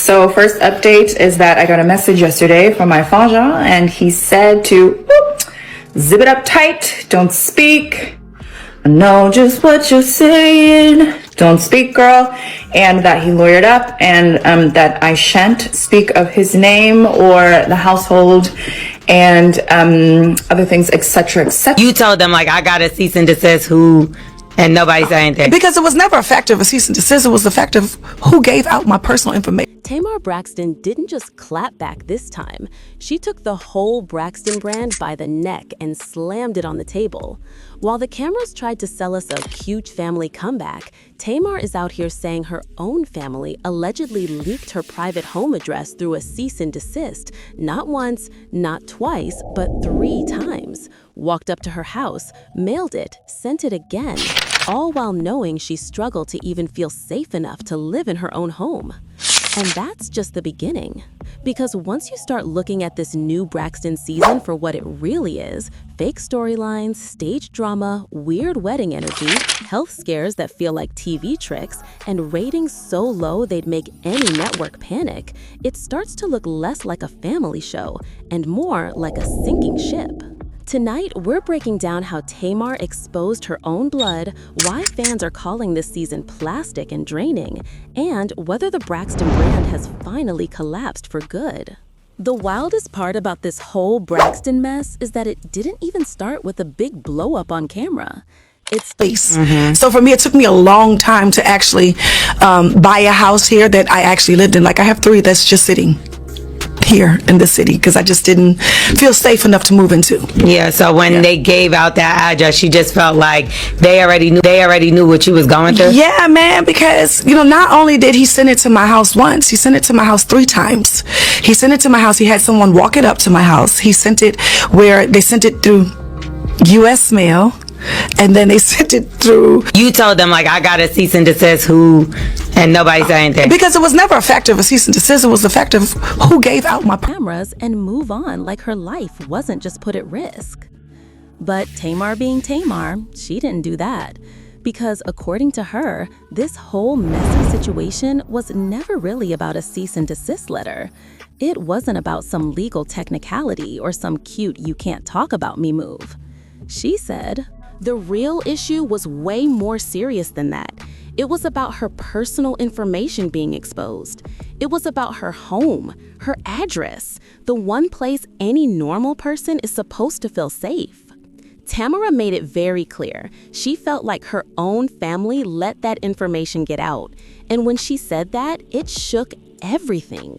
So first update is that I got a message yesterday from my frangin, and he said to zip it up tight, don't speak. I know just what you're saying. Don't speak, girl. And that he lawyered up, and that I shan't speak of his name or the household and other things, etc., etc. You told them, like, I got a cease and desist and nobody said anything. Because it was never a fact of a cease and desist. It was the fact of who gave out my personal information. Tamar Braxton didn't just clap back this time. She took the whole Braxton brand by the neck and slammed it on the table. While the cameras tried to sell us a cute family comeback, Tamar is out here saying her own family allegedly leaked her private home address through a cease and desist, not once, not twice, but 3 times. Walked up to her house, mailed it, sent it again, all while knowing she struggled to even feel safe enough to live in her own home. And that's just the beginning. Because once you start looking at this new Braxton season for what it really is, fake storylines, stage drama, weird wedding energy, health scares that feel like TV tricks, and ratings so low they'd make any network panic, it starts to look less like a family show and more like a sinking ship. Tonight, we're breaking down how Tamar exposed her own blood, why fans are calling this season plastic and draining, and whether the Braxton brand has finally collapsed for good. The wildest part about this whole Braxton mess is that it didn't even start with a big blow-up on camera. It's So for me, it took me a long time to actually buy a house here that I actually lived in. Like, I have 3 that's just sitting here in the city because I just didn't feel safe enough to move into. Yeah, so when they gave out that address, she just felt like they already knew what you was going through. Yeah, man, because not only did he send it to my house once, he sent it to my house 3 times. He sent it to my house. He had someone walk it up to my house. He sent it where they sent it through U.S. mail. And then they sent it through. You told them, like, I got a cease and desist and nobody said anything. Because it was never a fact of a cease and desist. It was the fact of who gave out my cameras and move on like her life wasn't just put at risk. But Tamar being Tamar, she didn't do that. Because according to her, this whole messy situation was never really about a cease and desist letter. It wasn't about some legal technicality or some cute you can't talk about me move. She said, the real issue was way more serious than that. It was about her personal information being exposed. It was about her home, her address, the one place any normal person is supposed to feel safe. Tamara made it very clear. She felt like her own family let that information get out. And when she said that, it shook everything.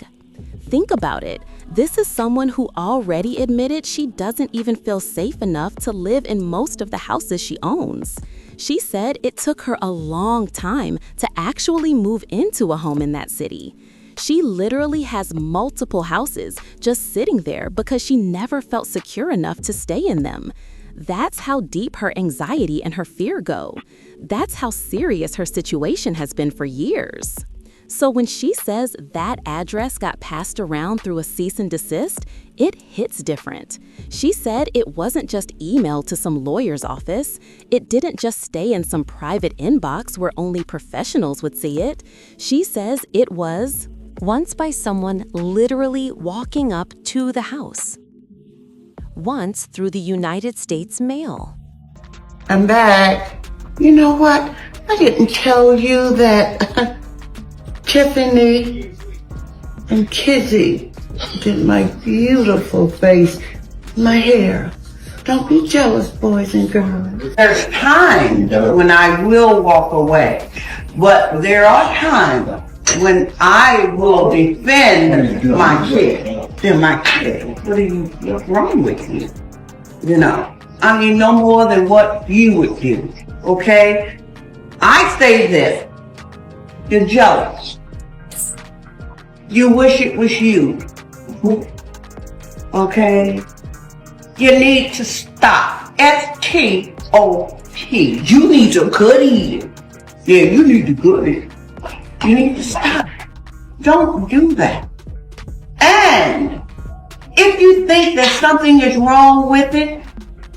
Think about it. This is someone who already admitted she doesn't even feel safe enough to live in most of the houses she owns. She said it took her a long time to actually move into a home in that city. She literally has multiple houses just sitting there because she never felt secure enough to stay in them. That's how deep her anxiety and her fear go. That's how serious her situation has been for years. So when she says that address got passed around through a cease and desist, it hits different. She said it wasn't just emailed to some lawyer's office. It didn't just stay in some private inbox where only professionals would see it. She says it was once by someone literally walking up to the house. Once through the United States mail. I'm back. You know what? I didn't tell you that Tiffany and Kizzy did my beautiful face, my hair. Don't be jealous, boys and girls. There's times when I will walk away, but there are times when I will defend my kid. They're my kid. What's wrong with you? I mean, no more than what you would do, okay? I say this. You're jealous. You wish it was you. Okay? You need to stop. S-T-O-P. You need to cut it. Yeah, you need to cut it. You need to stop. Don't do that. And if you think that something is wrong with it,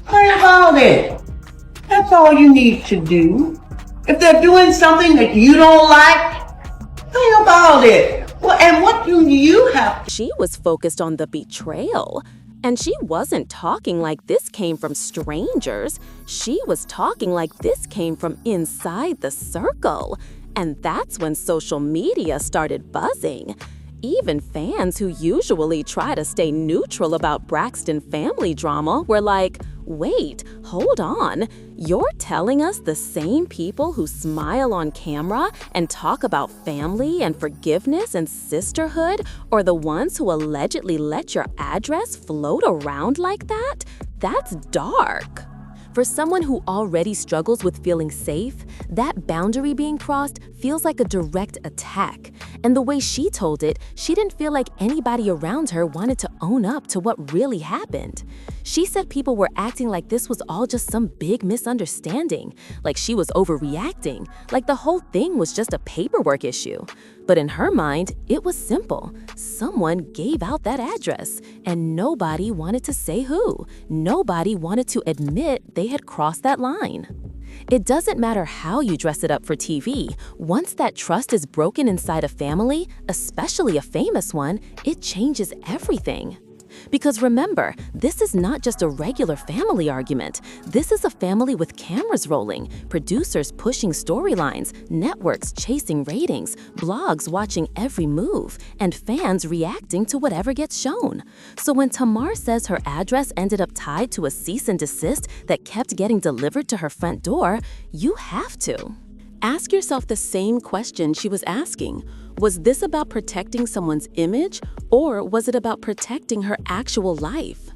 pray about it. That's all you need to do. If they're doing something that you don't like, think about it. Well, and what do you have? She was focused on the betrayal. And she wasn't talking like this came from strangers. She was talking like this came from inside the circle. And that's when social media started buzzing. Even fans who usually try to stay neutral about Braxton family drama were like, wait, hold on. You're telling us the same people who smile on camera and talk about family and forgiveness and sisterhood are the ones who allegedly let your address float around like that? That's dark. For someone who already struggles with feeling safe, that boundary being crossed feels like a direct attack. And the way she told it, she didn't feel like anybody around her wanted to own up to what really happened. She said people were acting like this was all just some big misunderstanding, like she was overreacting, like the whole thing was just a paperwork issue. But in her mind, it was simple. Someone gave out that address, and nobody wanted to say who. Nobody wanted to admit they had crossed that line. It doesn't matter how you dress it up for TV. Once that trust is broken inside a family, especially a famous one, it changes everything. Because remember, this is not just a regular family argument. This is a family with cameras rolling, producers pushing storylines, networks chasing ratings, blogs watching every move, and fans reacting to whatever gets shown. So when Tamar says her address ended up tied to a cease and desist that kept getting delivered to her front door, you have to ask yourself the same question she was asking. Was this about protecting someone's image, or was it about protecting her actual life?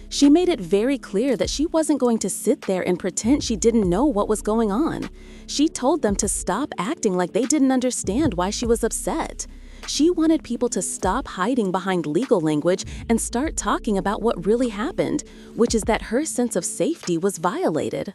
She made it very clear that she wasn't going to sit there and pretend she didn't know what was going on. She told them to stop acting like they didn't understand why she was upset. She wanted people to stop hiding behind legal language and start talking about what really happened, which is that her sense of safety was violated.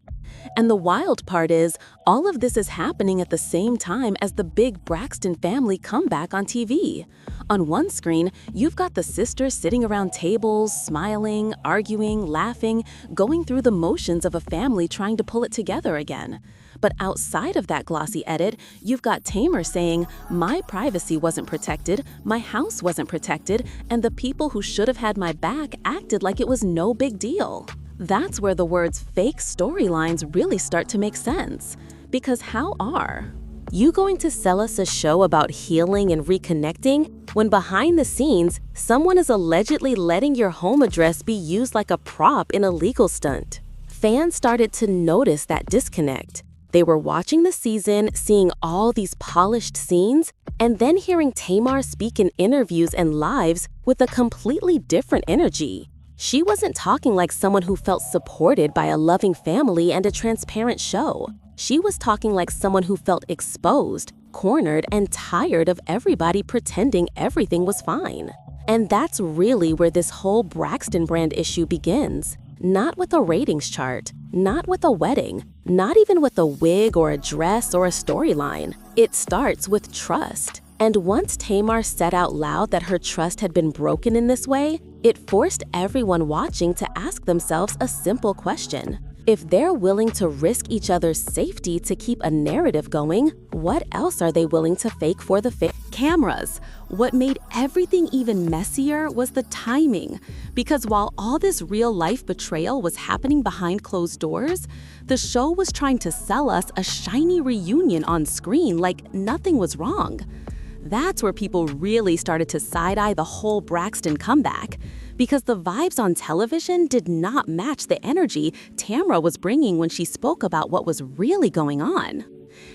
And the wild part is, all of this is happening at the same time as the big Braxton family comeback on TV. On one screen, you've got the sisters sitting around tables, smiling, arguing, laughing, going through the motions of a family trying to pull it together again. But outside of that glossy edit, you've got Tamar saying, my privacy wasn't protected, my house wasn't protected, and the people who should have had my back acted like it was no big deal. That's where the words fake storylines really start to make sense. Because how are you going to sell us a show about healing and reconnecting when behind the scenes, someone is allegedly letting your home address be used like a prop in a legal stunt? Fans started to notice that disconnect. They were watching the season, seeing all these polished scenes, and then hearing Tamar speak in interviews and lives with a completely different energy. She wasn't talking like someone who felt supported by a loving family and a transparent show. She was talking like someone who felt exposed, cornered, and tired of everybody pretending everything was fine. And that's really where this whole Braxton brand issue begins. Not with a ratings chart, not with a wedding, not even with a wig or a dress or a storyline. It starts with trust. And once Tamar said out loud that her trust had been broken in this way, it forced everyone watching to ask themselves a simple question. If they're willing to risk each other's safety to keep a narrative going, what else are they willing to fake for the fake? Cameras. What made everything even messier was the timing. Because while all this real-life betrayal was happening behind closed doors, the show was trying to sell us a shiny reunion on screen like nothing was wrong. That's where people really started to side-eye the whole Braxton comeback, because the vibes on television did not match the energy Tamra was bringing when she spoke about what was really going on.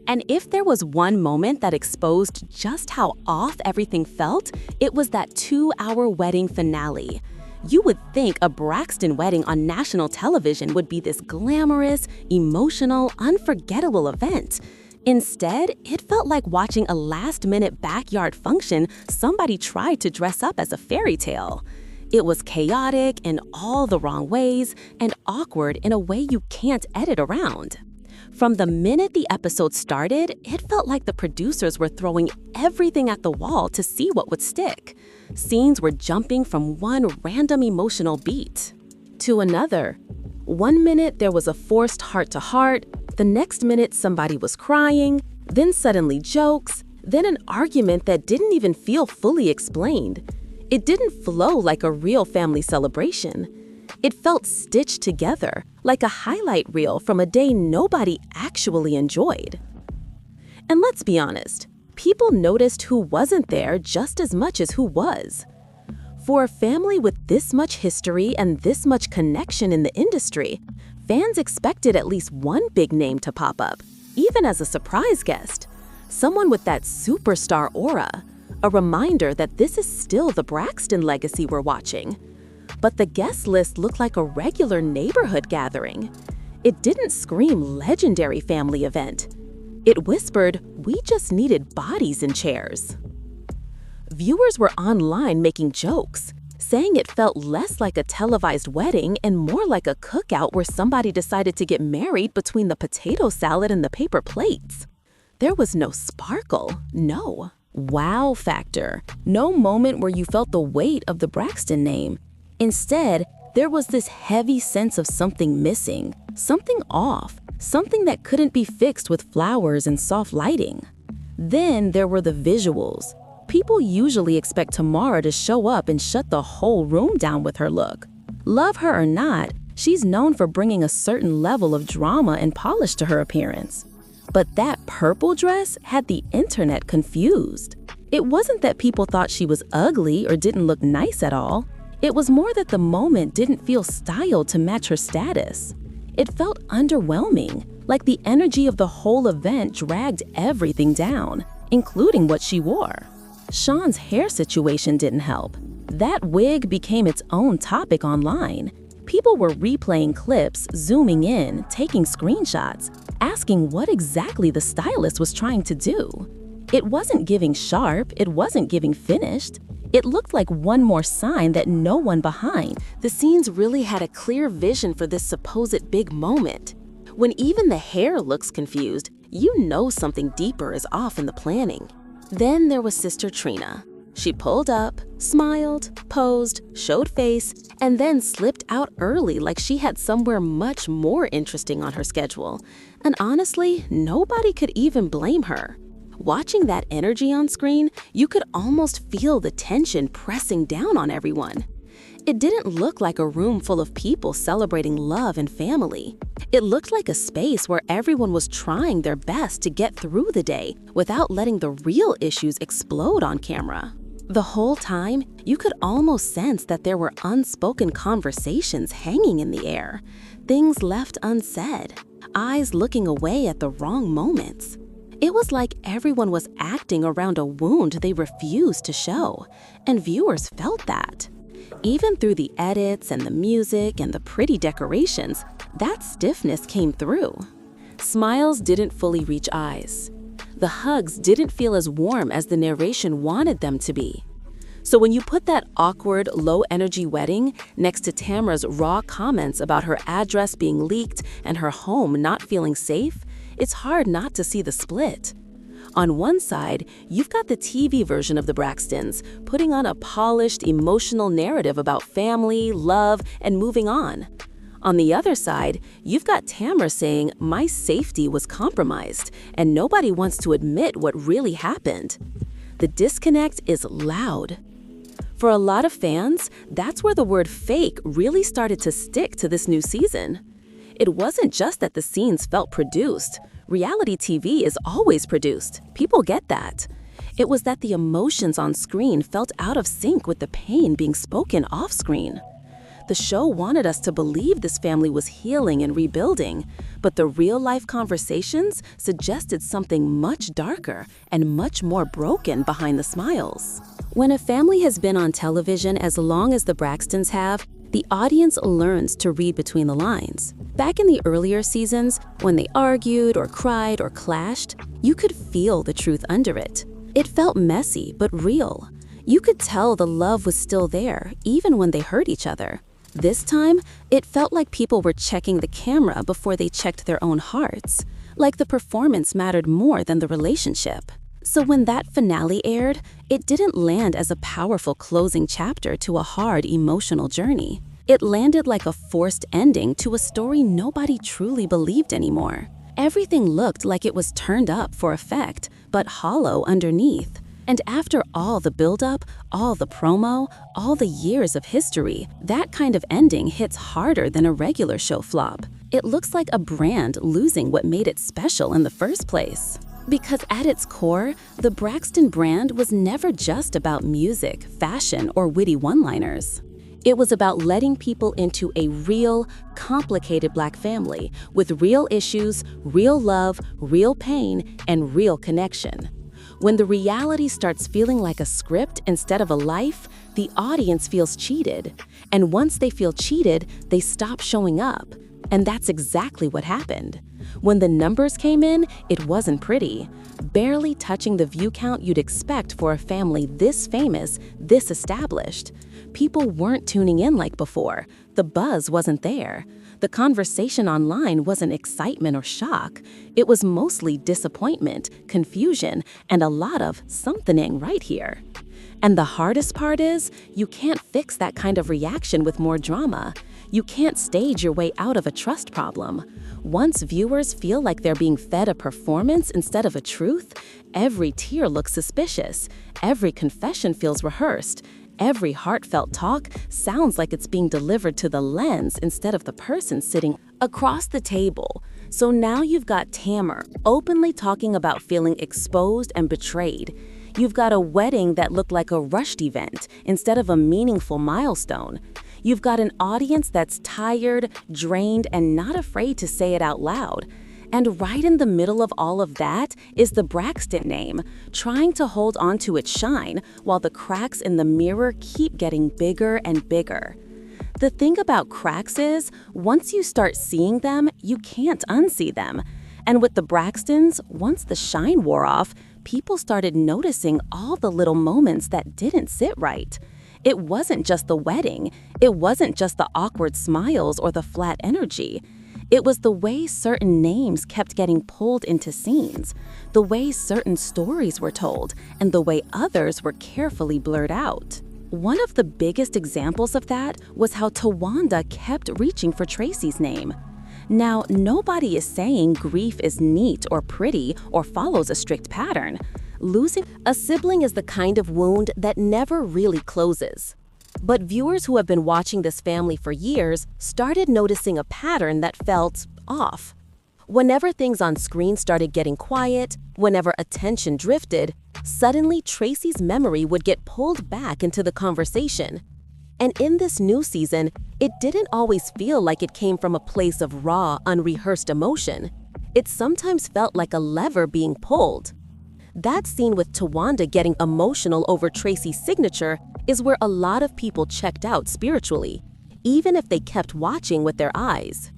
And if there was one moment that exposed just how off everything felt, it was that 2-hour wedding finale. You would think a Braxton wedding on national television would be this glamorous, emotional, unforgettable event. Instead, it felt like watching a last-minute backyard function somebody tried to dress up as a fairy tale. It was chaotic in all the wrong ways and awkward in a way you can't edit around. From the minute the episode started, it felt like the producers were throwing everything at the wall to see what would stick. Scenes were jumping from one random emotional beat to another. One minute there was a forced heart-to-heart, the next minute somebody was crying, then suddenly jokes, Then an argument that didn't even feel fully explained. It didn't flow like a real family celebration. It felt stitched together, like a highlight reel from a day nobody actually enjoyed. And let's be honest, people noticed who wasn't there just as much as who was. For a family with this much history and this much connection in the industry, fans expected at least one big name to pop up, even as a surprise guest. Someone with that superstar aura, a reminder that this is still the Braxton legacy we're watching. But the guest list looked like a regular neighborhood gathering. It didn't scream legendary family event. It whispered, we just needed bodies in chairs. Viewers were online making jokes, saying it felt less like a televised wedding and more like a cookout where somebody decided to get married between the potato salad and the paper plates. There was no sparkle, no wow factor, no moment where you felt the weight of the Braxton name. Instead, there was this heavy sense of something missing, something off, something that couldn't be fixed with flowers and soft lighting. Then there were the visuals. People usually expect Tamara to show up and shut the whole room down with her look. Love her or not, she's known for bringing a certain level of drama and polish to her appearance. But that purple dress had the internet confused. It wasn't that people thought she was ugly or didn't look nice at all. It was more that the moment didn't feel styled to match her status. It felt underwhelming, like the energy of the whole event dragged everything down, including what she wore. Sean's hair situation didn't help. That wig became its own topic online. People were replaying clips, zooming in, taking screenshots, asking what exactly the stylist was trying to do. It wasn't giving sharp, it wasn't giving finished. It looked like one more sign that no one behind the scenes really had a clear vision for this supposed big moment. When even the hair looks confused, you know something deeper is off in the planning. Then there was Sister Trina. She pulled up, smiled, posed, showed face, and then slipped out early like she had somewhere much more interesting on her schedule. And honestly, nobody could even blame her. Watching that energy on screen, you could almost feel the tension pressing down on everyone. It didn't look like a room full of people celebrating love and family. It looked like a space where everyone was trying their best to get through the day without letting the real issues explode on camera. The whole time, you could almost sense that there were unspoken conversations hanging in the air, things left unsaid, eyes looking away at the wrong moments. It was like everyone was acting around a wound they refused to show, and viewers felt that. Even through the edits and the music and the pretty decorations, that stiffness came through. Smiles didn't fully reach eyes. The hugs didn't feel as warm as the narration wanted them to be. So when you put that awkward, low-energy wedding next to Tamara's raw comments about her address being leaked and her home not feeling safe, it's hard not to see the split. On one side, you've got the TV version of the Braxtons, putting on a polished, emotional narrative about family, love, and moving on. On the other side, you've got Tamara saying, my safety was compromised, and nobody wants to admit what really happened. The disconnect is loud. For a lot of fans, that's where the word fake really started to stick to this new season. It wasn't just that the scenes felt produced. Reality TV is always produced. People get that. It was that the emotions on screen felt out of sync with the pain being spoken off screen. The show wanted us to believe this family was healing and rebuilding, but the real-life conversations suggested something much darker and much more broken behind the smiles. When a family has been on television as long as the Braxtons have, the audience learns to read between the lines. Back in the earlier seasons, when they argued or cried or clashed, you could feel the truth under it. It felt messy but real. You could tell the love was still there, even when they hurt each other. This time, it felt like people were checking the camera before they checked their own hearts, like the performance mattered more than the relationship. So when that finale aired, it didn't land as a powerful closing chapter to a hard emotional journey. It landed like a forced ending to a story nobody truly believed anymore. Everything looked like it was turned up for effect, but hollow underneath. And after all the buildup, all the promo, all the years of history, that kind of ending hits harder than a regular show flop. It looks like a brand losing what made it special in the first place. Because at its core, the Braxton brand was never just about music, fashion, or witty one-liners. It was about letting people into a real, complicated Black family with real issues, real love, real pain, and real connection. When the reality starts feeling like a script instead of a life, the audience feels cheated. And once they feel cheated, they stop showing up. And that's exactly what happened. When the numbers came in, it wasn't pretty. Barely touching the view count you'd expect for a family this famous, this established. People weren't tuning in like before. The buzz wasn't there. The conversation online wasn't excitement or shock. It was mostly disappointment, confusion, and a lot of something right here. And the hardest part is, you can't fix that kind of reaction with more drama. You can't stage your way out of a trust problem. Once viewers feel like they're being fed a performance instead of a truth, every tear looks suspicious, every confession feels rehearsed, every heartfelt talk sounds like it's being delivered to the lens instead of the person sitting across the table. So now you've got Tamar openly talking about feeling exposed and betrayed. You've got a wedding that looked like a rushed event instead of a meaningful milestone. You've got an audience that's tired, drained, and not afraid to say it out loud. And right in the middle of all of that is the Braxton name, trying to hold on to its shine while the cracks in the mirror keep getting bigger and bigger. The thing about cracks is, once you start seeing them, you can't unsee them. And with the Braxtons, once the shine wore off, people started noticing all the little moments that didn't sit right. It wasn't just the wedding. It wasn't just the awkward smiles or the flat energy. It was the way certain names kept getting pulled into scenes, the way certain stories were told, and the way others were carefully blurred out. One of the biggest examples of that was how Towanda kept reaching for Tracy's name. Now, nobody is saying grief is neat or pretty or follows a strict pattern. Losing a sibling is the kind of wound that never really closes. But viewers who have been watching this family for years started noticing a pattern that felt off. Whenever things on screen started getting quiet, whenever attention drifted, suddenly Tracy's memory would get pulled back into the conversation. And in this new season, it didn't always feel like it came from a place of raw, unrehearsed emotion. It sometimes felt like a lever being pulled. That scene with Towanda getting emotional over Tracy's signature is where a lot of people checked out spiritually, even if they kept watching with their eyes.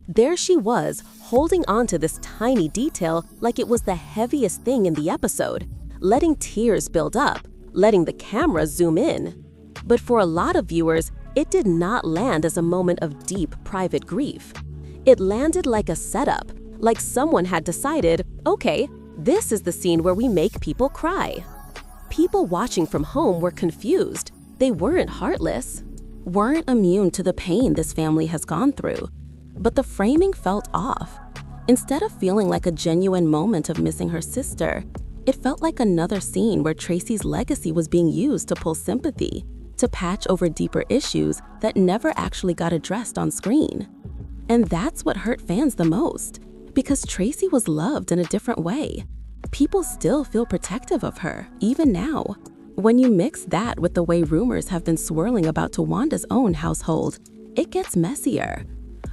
There she was, holding on to this tiny detail like it was the heaviest thing in the episode, letting tears build up, letting the camera zoom in. But for a lot of viewers, it did not land as a moment of deep, private grief. It landed like a setup, like someone had decided, okay, this is the scene where we make people cry. People watching from home were confused. They weren't heartless, weren't immune to the pain this family has gone through. But the framing felt off. Instead of feeling like a genuine moment of missing her sister, it felt like another scene where Tracy's legacy was being used to pull sympathy, to patch over deeper issues that never actually got addressed on screen. And that's what hurt fans the most, because Tracy was loved in a different way. People still feel protective of her, even now. When you mix that with the way rumors have been swirling about Towanda's own household, it gets messier.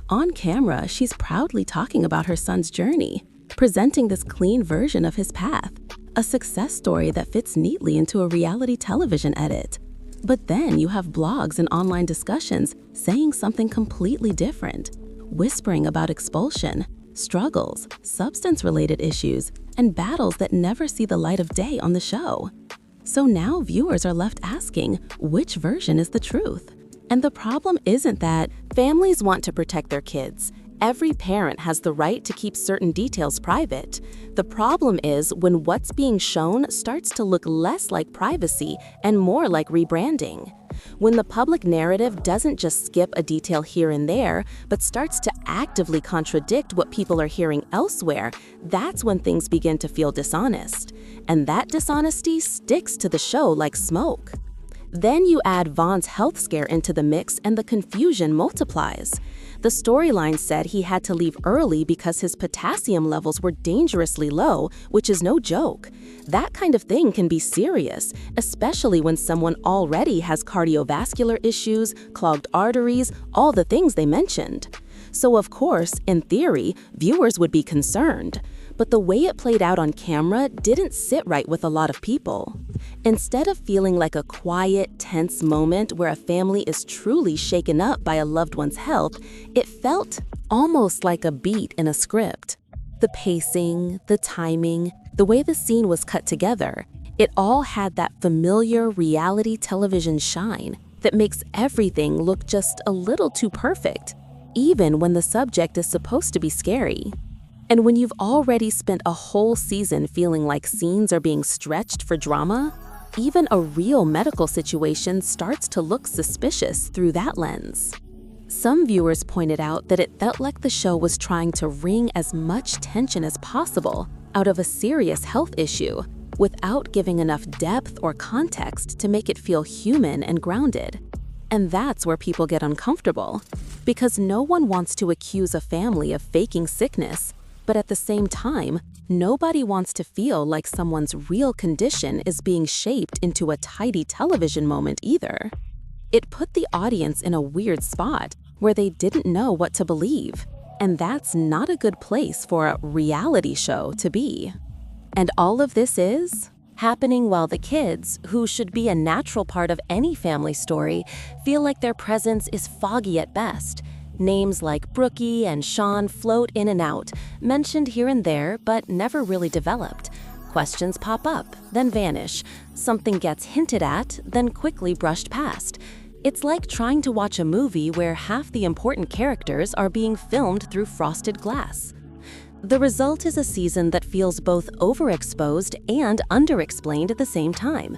On camera, she's proudly talking about her son's journey, presenting this clean version of his path, a success story that fits neatly into a reality television edit. But then you have blogs and online discussions saying something completely different, whispering about expulsion, struggles, substance-related issues, and battles that never see the light of day on the show. So now viewers are left asking, which version is the truth? And the problem isn't that families want to protect their kids. Every parent has the right to keep certain details private. The problem is when what's being shown starts to look less like privacy and more like rebranding. When the public narrative doesn't just skip a detail here and there, but starts to actively contradict what people are hearing elsewhere, that's when things begin to feel dishonest. And that dishonesty sticks to the show like smoke. Then you add Vaughn's health scare into the mix and the confusion multiplies. The storyline said he had to leave early because his potassium levels were dangerously low, which is no joke. That kind of thing can be serious, especially when someone already has cardiovascular issues, clogged arteries, all the things they mentioned. So of course, in theory, viewers would be concerned. But the way it played out on camera didn't sit right with a lot of people. Instead of feeling like a quiet, tense moment where a family is truly shaken up by a loved one's health, it felt almost like a beat in a script. The pacing, the timing, the way the scene was cut together, it all had that familiar reality television shine that makes everything look just a little too perfect, even when the subject is supposed to be scary. And when you've already spent a whole season feeling like scenes are being stretched for drama, even a real medical situation starts to look suspicious through that lens. Some viewers pointed out that it felt like the show was trying to wring as much tension as possible out of a serious health issue, without giving enough depth or context to make it feel human and grounded. And that's where people get uncomfortable, because no one wants to accuse a family of faking sickness. But at the same time, nobody wants to feel like someone's real condition is being shaped into a tidy television moment either. It put the audience in a weird spot where they didn't know what to believe, and that's not a good place for a reality show to be. And all of this is happening while the kids, who should be a natural part of any family story, feel like their presence is foggy at best. Names like Brookie and Sean float in and out, mentioned here and there, but never really developed. Questions pop up, then vanish. Something gets hinted at, then quickly brushed past. It's like trying to watch a movie where half the important characters are being filmed through frosted glass. The result is a season that feels both overexposed and underexplained at the same time.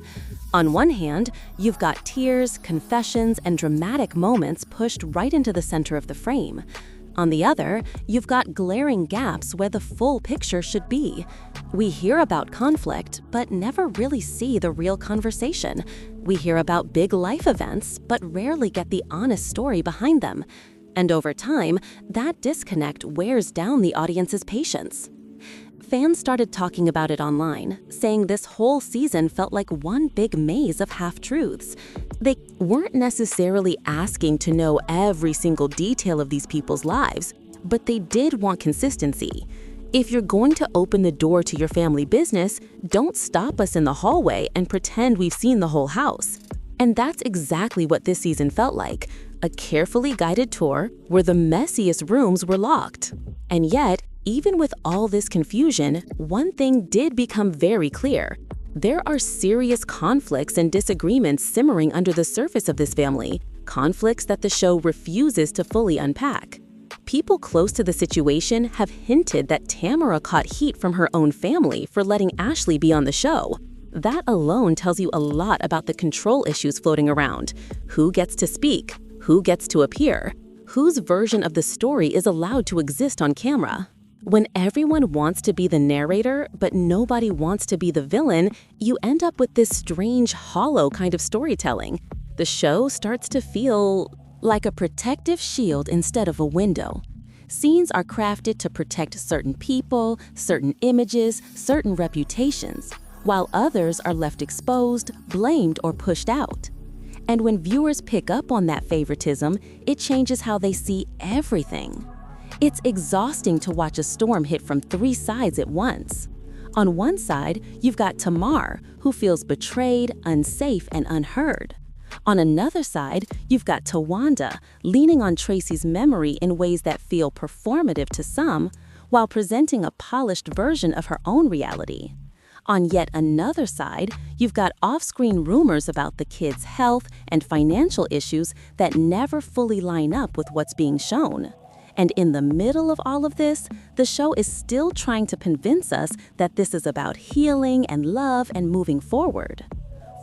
On one hand, you've got tears, confessions, and dramatic moments pushed right into the center of the frame. On the other, you've got glaring gaps where the full picture should be. We hear about conflict, but never really see the real conversation. We hear about big life events, but rarely get the honest story behind them. And over time, that disconnect wears down the audience's patience. Fans started talking about it online, saying this whole season felt like one big maze of half-truths. They weren't necessarily asking to know every single detail of these people's lives, but they did want consistency. If you're going to open the door to your family business, don't stop us in the hallway and pretend we've seen the whole house. And that's exactly what this season felt like, a carefully guided tour where the messiest rooms were locked. And yet, even with all this confusion, one thing did become very clear. There are serious conflicts and disagreements simmering under the surface of this family, conflicts that the show refuses to fully unpack. People close to the situation have hinted that Tamara caught heat from her own family for letting Ashley be on the show. That alone tells you a lot about the control issues floating around. Who gets to speak? Who gets to appear? Whose version of the story is allowed to exist on camera? When everyone wants to be the narrator, but nobody wants to be the villain, you end up with this strange, hollow kind of storytelling. The show starts to feel like a protective shield instead of a window. Scenes are crafted to protect certain people, certain images, certain reputations, while others are left exposed, blamed, or pushed out. And when viewers pick up on that favoritism, it changes how they see everything. It's exhausting to watch a storm hit from three sides at once. On one side, you've got Tamar, who feels betrayed, unsafe, and unheard. On another side, you've got Towanda, leaning on Tracy's memory in ways that feel performative to some, while presenting a polished version of her own reality. On yet another side, you've got off-screen rumors about the kids' health and financial issues that never fully line up with what's being shown. And in the middle of all of this, the show is still trying to convince us that this is about healing and love and moving forward.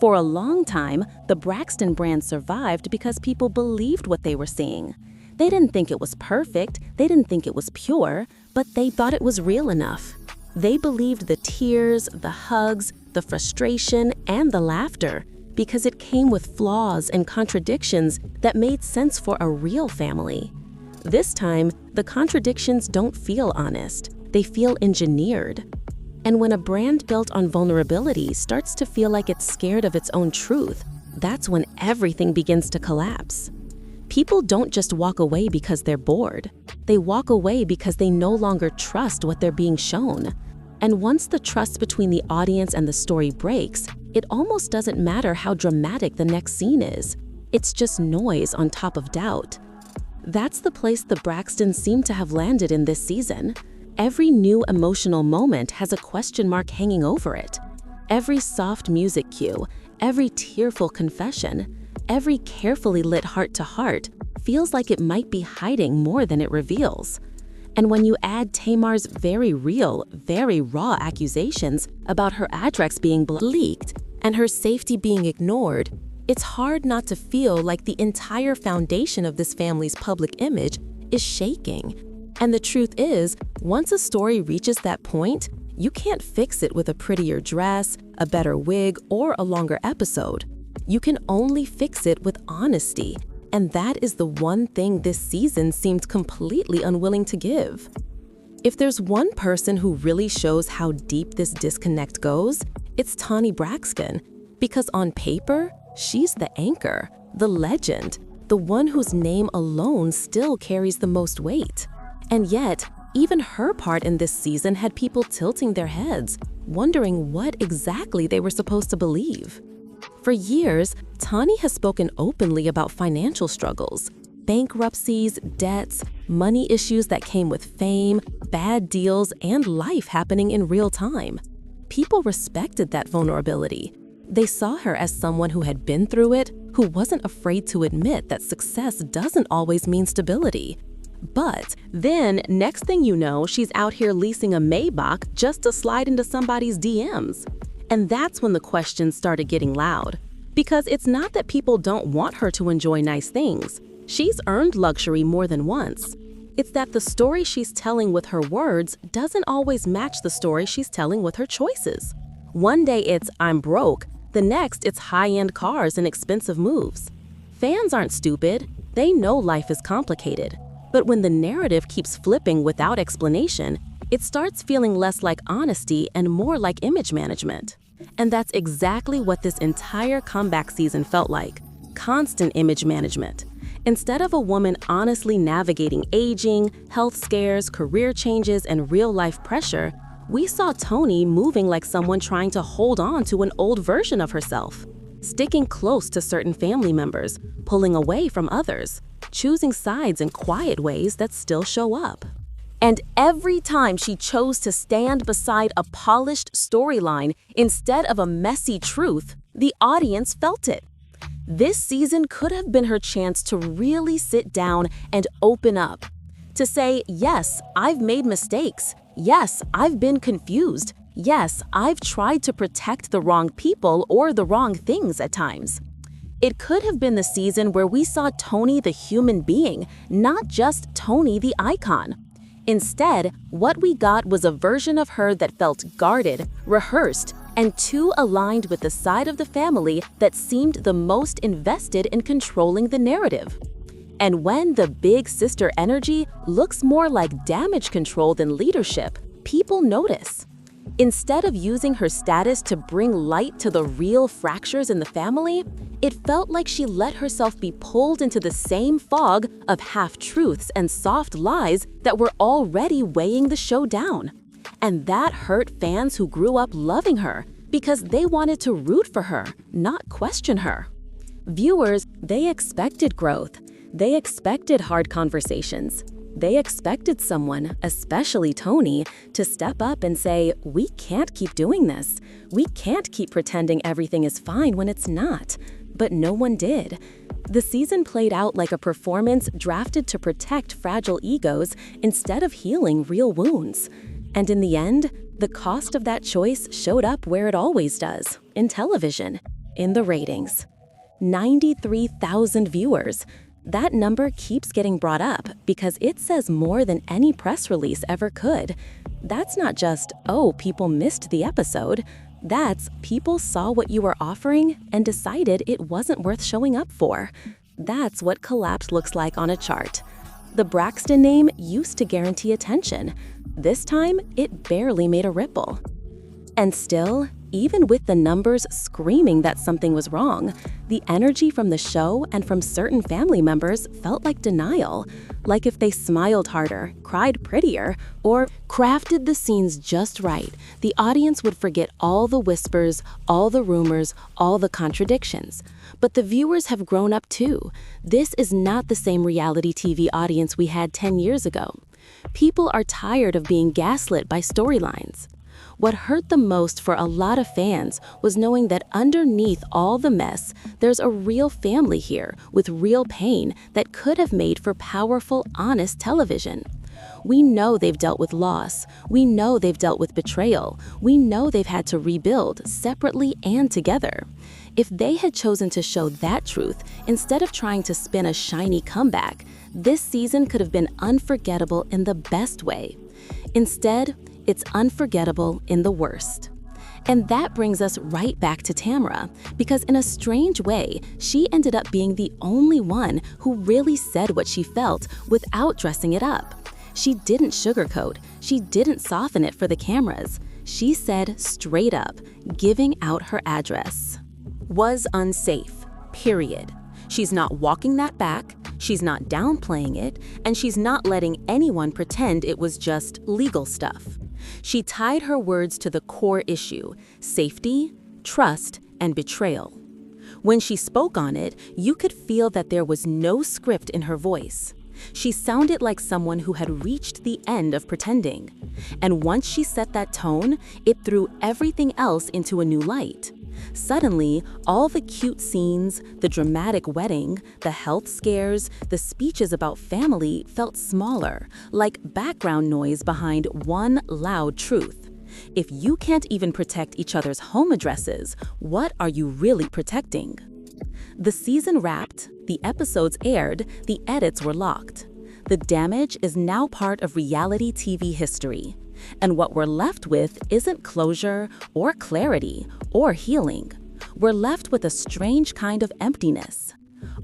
For a long time, the Braxton brand survived because people believed what they were seeing. They didn't think it was perfect, they didn't think it was pure, but they thought it was real enough. They believed the tears, the hugs, the frustration, and the laughter because it came with flaws and contradictions that made sense for a real family. This time, the contradictions don't feel honest, they feel engineered. And when a brand built on vulnerability starts to feel like it's scared of its own truth, that's when everything begins to collapse. People don't just walk away because they're bored. They walk away because they no longer trust what they're being shown. And once the trust between the audience and the story breaks, it almost doesn't matter how dramatic the next scene is. It's just noise on top of doubt. That's the place the Braxtons seem to have landed in this season. Every new emotional moment has a question mark hanging over it. Every soft music cue, every tearful confession, every carefully lit heart-to-heart feels like it might be hiding more than it reveals. And when you add Tamar's very real, very raw accusations about her address being leaked and her safety being ignored, it's hard not to feel like the entire foundation of this family's public image is shaking. And the truth is, once a story reaches that point, you can't fix it with a prettier dress, a better wig, or a longer episode. You can only fix it with honesty, and that is the one thing this season seemed completely unwilling to give. If there's one person who really shows how deep this disconnect goes, it's Tamar Braxton, because on paper, she's the anchor, the legend, the one whose name alone still carries the most weight. And yet, even her part in this season had people tilting their heads, wondering what exactly they were supposed to believe. For years, Tani has spoken openly about financial struggles, bankruptcies, debts, money issues that came with fame, bad deals, and life happening in real time. People respected that vulnerability. They saw her as someone who had been through it, who wasn't afraid to admit that success doesn't always mean stability. But then, next thing you know, she's out here leasing a Maybach just to slide into somebody's DMs. And that's when the questions started getting loud. Because it's not that people don't want her to enjoy nice things. She's earned luxury more than once. It's that the story she's telling with her words doesn't always match the story she's telling with her choices. One day it's "I'm broke," the next it's high-end cars and expensive moves. Fans aren't stupid. They know life is complicated. But when the narrative keeps flipping without explanation, it starts feeling less like honesty and more like image management. And that's exactly what this entire comeback season felt like: constant image management. Instead of a woman honestly navigating aging, health scares, career changes, and real-life pressure, we saw Toni moving like someone trying to hold on to an old version of herself, sticking close to certain family members, pulling away from others, choosing sides in quiet ways that still show up. And every time she chose to stand beside a polished storyline instead of a messy truth, the audience felt it. This season could have been her chance to really sit down and open up. To say, yes, I've made mistakes. Yes, I've been confused. Yes, I've tried to protect the wrong people or the wrong things at times. It could have been the season where we saw Toni the human being, not just Toni the icon. Instead, what we got was a version of her that felt guarded, rehearsed, and too aligned with the side of the family that seemed the most invested in controlling the narrative. And when the big sister energy looks more like damage control than leadership, people notice. Instead of using her status to bring light to the real fractures in the family, it felt like she let herself be pulled into the same fog of half-truths and soft lies that were already weighing the show down. And that hurt fans who grew up loving her because they wanted to root for her, not question her. Viewers, they expected growth. They expected hard conversations. They expected someone, especially Toni, to step up and say, "We can't keep doing this. We can't keep pretending everything is fine when it's not." But no one did. The season played out like a performance drafted to protect fragile egos instead of healing real wounds. And in the end, the cost of that choice showed up where it always does, in television. in the ratings. 93,000 viewers. That number keeps getting brought up because it says more than any press release ever could. That's not just, oh, people missed the episode. That's people saw what you were offering and decided it wasn't worth showing up for. That's what collapse looks like on a chart. The Braxton name used to guarantee attention. This time, it barely made a ripple. And still, even with the numbers screaming that something was wrong, the energy from the show and from certain family members felt like denial. Like if they smiled harder, cried prettier, or crafted the scenes just right, the audience would forget all the whispers, all the rumors, all the contradictions. But the viewers have grown up too. This is not the same reality TV audience we had 10 years ago. People are tired of being gaslit by storylines. What hurt the most for a lot of fans was knowing that underneath all the mess, there's a real family here with real pain that could have made for powerful, honest television. We know they've dealt with loss. We know they've dealt with betrayal. We know they've had to rebuild separately and together. If they had chosen to show that truth instead of trying to spin a shiny comeback, this season could have been unforgettable in the best way. Instead, it's unforgettable in the worst. And that brings us right back to Tamara, because in a strange way, she ended up being the only one who really said what she felt without dressing it up. She didn't sugarcoat, she didn't soften it for the cameras. She said straight up, giving out her address. Was unsafe, period. She's not walking that back, she's not downplaying it, and she's not letting anyone pretend it was just legal stuff. She tied her words to the core issue: safety, trust, and betrayal. When she spoke on it, you could feel that there was no script in her voice. She sounded like someone who had reached the end of pretending. And once she set that tone, it threw everything else into a new light. Suddenly, all the cute scenes, the dramatic wedding, the health scares, the speeches about family felt smaller, like background noise behind one loud truth. If you can't even protect each other's home addresses, what are you really protecting? The season wrapped, the episodes aired, the edits were locked. The damage is now part of reality TV history. And what we're left with isn't closure or clarity or healing. We're left with a strange kind of emptiness.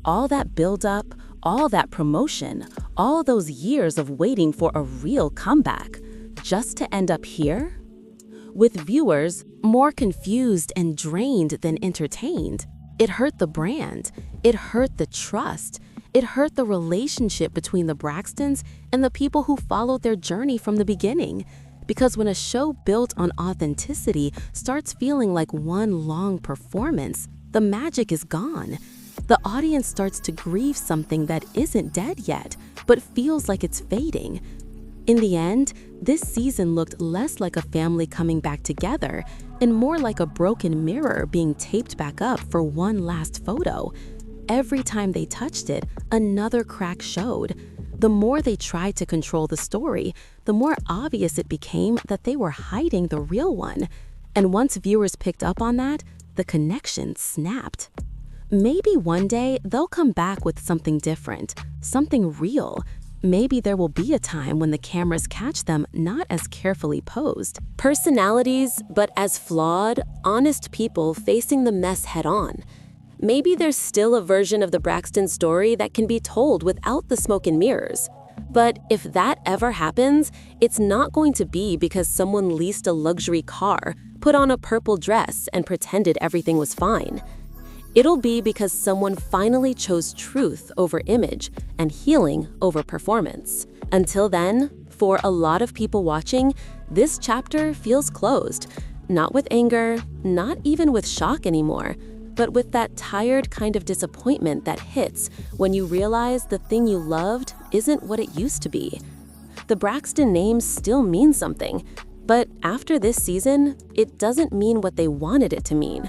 All that build-up, all that promotion, all those years of waiting for a real comeback, just to end up here? With viewers more confused and drained than entertained, it hurt the brand, it hurt the trust, it hurt the relationship between the Braxtons and the people who followed their journey from the beginning. Because when a show built on authenticity starts feeling like one long performance, the magic is gone. The audience starts to grieve something that isn't dead yet, but feels like it's fading. In the end, this season looked less like a family coming back together and more like a broken mirror being taped back up for one last photo. Every time they touched it, another crack showed. The more they tried to control the story, the more obvious it became that they were hiding the real one. And once viewers picked up on that, the connection snapped. Maybe one day they'll come back with something different, something real. Maybe there will be a time when the cameras catch them not as carefully posed. Personalities, but as flawed, honest people facing the mess head-on. Maybe there's still a version of the Braxton story that can be told without the smoke and mirrors. But if that ever happens, it's not going to be because someone leased a luxury car, put on a purple dress, and pretended everything was fine. It'll be because someone finally chose truth over image and healing over performance. Until then, for a lot of people watching, this chapter feels closed. Not with anger, not even with shock anymore, but with that tired kind of disappointment that hits when you realize the thing you loved isn't what it used to be. The Braxton name still means something, but after this season, it doesn't mean what they wanted it to mean.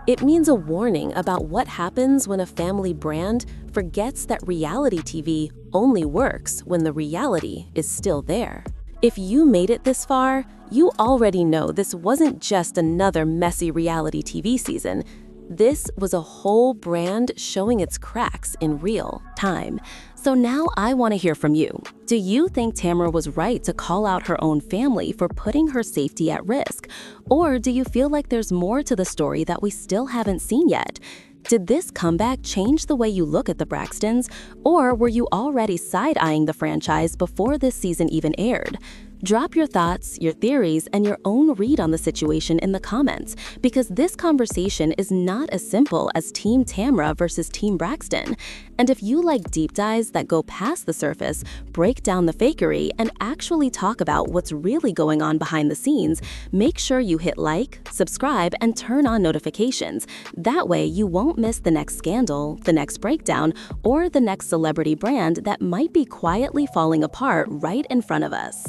It means a warning about what happens when a family brand forgets that reality TV only works when the reality is still there. If you made it this far, you already know this wasn't just another messy reality TV season. This was a whole brand showing its cracks in real time. So now I want to hear from you. Do you think Tamar was right to call out her own family for putting her safety at risk? Or do you feel like there's more to the story that we still haven't seen yet? Did this comeback change the way you look at the Braxtons? Or were you already side-eyeing the franchise before this season even aired? Drop your thoughts, your theories, and your own read on the situation in the comments, because this conversation is not as simple as Team Tamra versus Team Braxton. And if you like deep dives that go past the surface, break down the fakery, and actually talk about what's really going on behind the scenes, make sure you hit like, subscribe, and turn on notifications. That way you won't miss the next scandal, the next breakdown, or the next celebrity brand that might be quietly falling apart right in front of us.